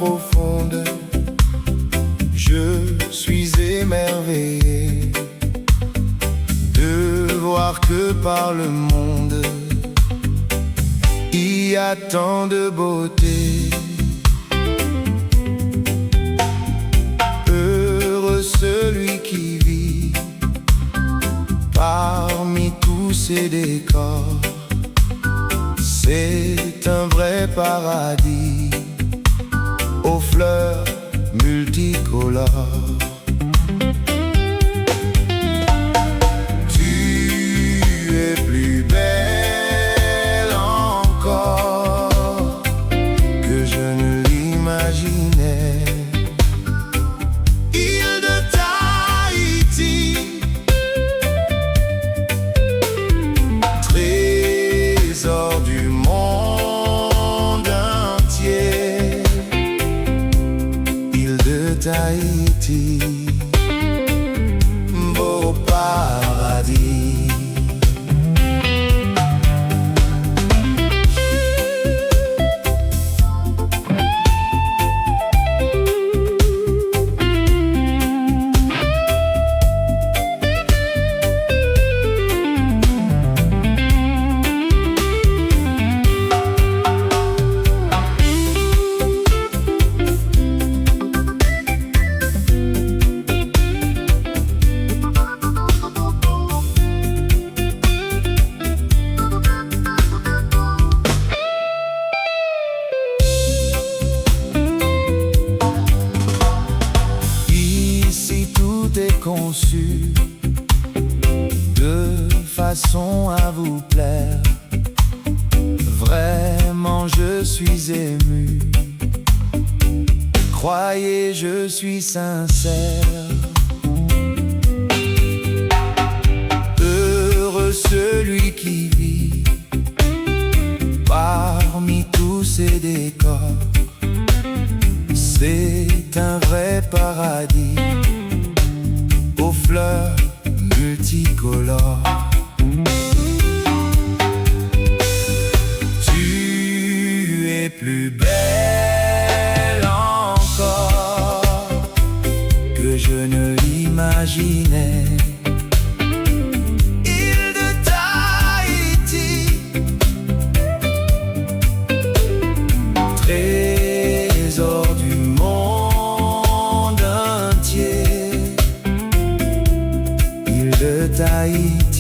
profonde, je suis émerveillé de voir que par le monde il y a tant de beauté. Heureux celui qui vit parmi tous ces décors. C'est un vrai paradis aux fleurs multicolores. Tu es plus belle encore que je ne l'imaginais. Île de Tahiti, trésor du monde entier. Île de Tahiti, beau paradis. Conçu de façon à vous plaire. Vraiment je suis ému. Croyez, je suis sincère. Heureux celui qui vit parmi tous ces décors. C'est un vrai paradis aux fleurs multicolores. Tu es plus belle encore que je ne l'imaginais. Île de Tahiti, trésor du monde entier. De Tahiti.